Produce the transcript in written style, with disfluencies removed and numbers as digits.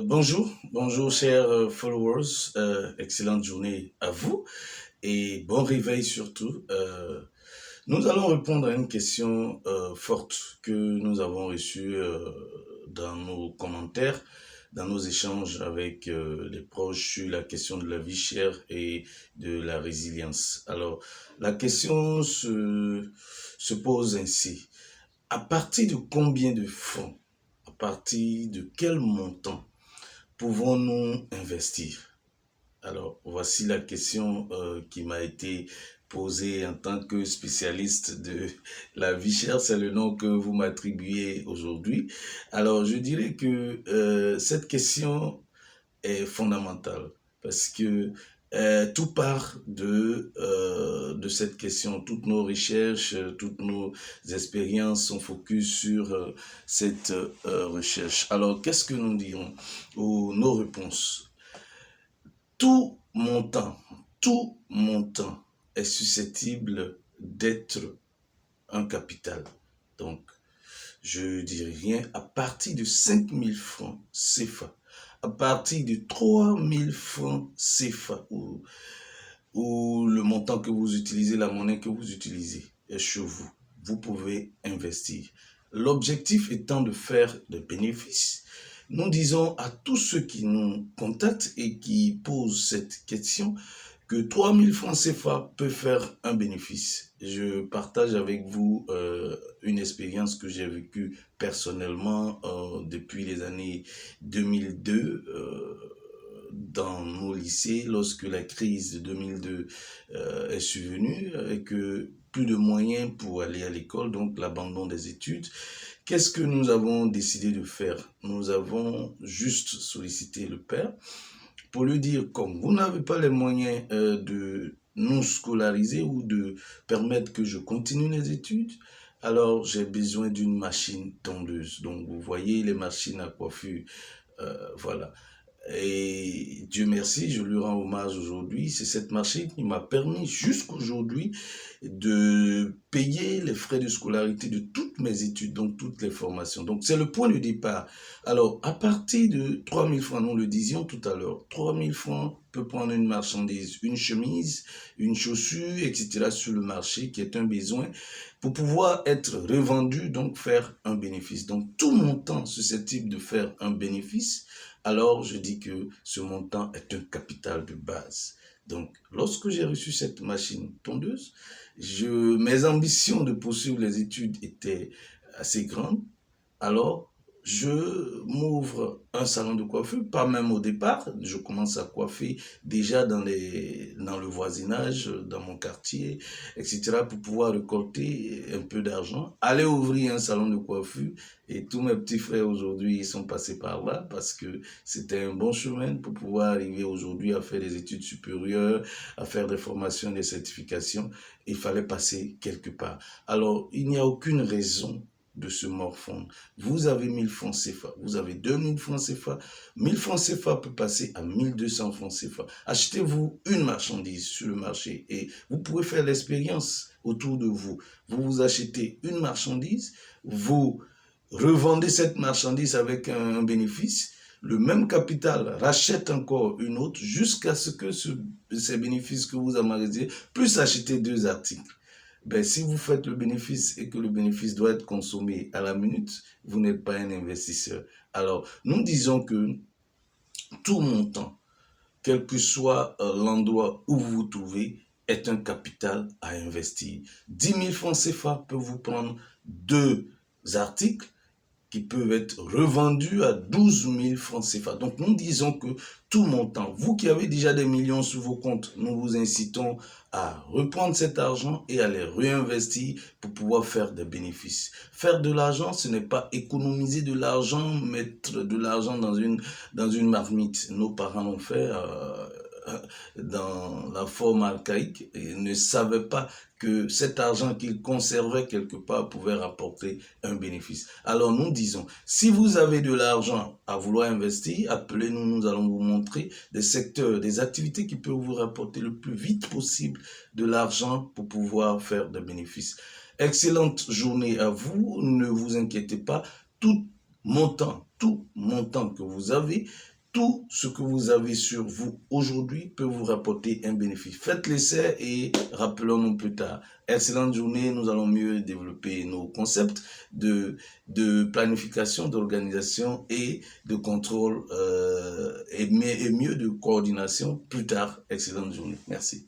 Bonjour chers followers, excellente journée à vous et bon réveil surtout. Nous allons répondre à une question forte que nous avons reçue dans nos commentaires, dans nos échanges avec les proches sur la question de la vie chère et de la résilience. Alors, la question se pose ainsi. À partir de combien de fonds, à partir de quel montant pouvons-nous investir? Alors, voici la question qui m'a été posée en tant que spécialiste de la vie chère, c'est le nom que vous m'attribuez aujourd'hui. Alors, je dirais que cette question est fondamentale parce que tout part de cette question. Toutes nos recherches, toutes nos expériences sont focus sur cette recherche. Alors, qu'est-ce que nous dirons ou nos réponses? Tout montant est susceptible d'être un capital. Donc, je dirais rien à partir de 5 000 francs CFA, à partir de 3 000 francs CFA, ou le montant que vous utilisez, la monnaie que vous utilisez est chez vous. Vous pouvez investir. L'objectif étant de faire des bénéfices. Nous disons à tous ceux qui nous contactent et qui posent cette question que 3 000 francs CFA peut faire un bénéfice. Je partage avec vous une expérience que j'ai vécue personnellement depuis les années 2002 dans nos lycées, lorsque la crise de 2002 est survenue et que plus de moyens pour aller à l'école, donc l'abandon des études. Qu'est-ce que nous avons décidé de faire? Nous avons juste sollicité le père pour lui dire, comme vous n'avez pas les moyens de nous scolariser ou de permettre que je continue les études, alors j'ai besoin d'une machine tondeuse. Donc vous voyez les machines à coiffure, voilà. Et Dieu merci, je lui rends hommage aujourd'hui. C'est cette machine qui m'a permis jusqu'aujourd'hui de payer les frais de scolarité de toutes mes études, donc toutes les formations. Donc c'est le point de départ. Alors à partir de 3 000 francs, nous le disions tout à l'heure, 3 000 francs peut prendre une marchandise, une chemise, une chaussure, etc. sur le marché qui est un besoin pour pouvoir être revendu, donc faire un bénéfice. Donc tout montant susceptible de faire un bénéfice, alors je dis que ce montant est un capital de base. Donc, lorsque j'ai reçu cette machine tondeuse, mes ambitions de poursuivre les études étaient assez grandes. Alors, je m'ouvre un salon de coiffure, pas même au départ. Je commence à coiffer déjà dans le voisinage, dans mon quartier, etc. pour pouvoir récolter un peu d'argent. Aller ouvrir un salon de coiffure et tous mes petits frères aujourd'hui, ils sont passés par là parce que c'était un bon chemin pour pouvoir arriver aujourd'hui à faire des études supérieures, à faire des formations, des certifications. Il fallait passer quelque part. Alors, il n'y a aucune raison de se morfondre. Vous avez 1 000 francs CFA, vous avez 2 000 francs CFA, 1 000 francs CFA peut passer à 1 200 francs CFA. Achetez-vous une marchandise sur le marché et vous pouvez faire l'expérience autour de vous. Vous vous achetez une marchandise, vous revendez cette marchandise avec un bénéfice, le même capital rachète encore une autre jusqu'à ce que ces bénéfices que vous amassez puissent acheter 2 articles. Ben, si vous faites le bénéfice et que le bénéfice doit être consommé à la minute, vous n'êtes pas un investisseur. Alors, nous disons que tout montant, quel que soit l'endroit où vous vous trouvez, est un capital à investir. 10 000 francs CFA peut vous prendre 2 articles qui peuvent être revendus à 12 000 francs CFA. Donc, nous disons que tout montant, vous qui avez déjà des millions sur vos comptes, nous vous incitons à reprendre cet argent et à les réinvestir pour pouvoir faire des bénéfices. Faire de l'argent, ce n'est pas économiser de l'argent, mettre de l'argent dans une marmite. Nos parents l'ont fait dans la forme archaïque et ne savaient pas que cet argent qu'ils conservaient quelque part pouvait rapporter un bénéfice. Alors nous disons, si vous avez de l'argent à vouloir investir, appelez-nous, nous allons vous montrer des secteurs, des activités qui peuvent vous rapporter le plus vite possible de l'argent pour pouvoir faire des bénéfices. Excellente journée à vous, ne vous inquiétez pas, tout montant que vous avez tout ce que vous avez sur vous aujourd'hui peut vous rapporter un bénéfice. Faites l'essai et rappelons-nous plus tard. Excellente journée, nous allons mieux développer nos concepts de planification, d'organisation et de contrôle et mieux de coordination plus tard. Excellente journée. Merci.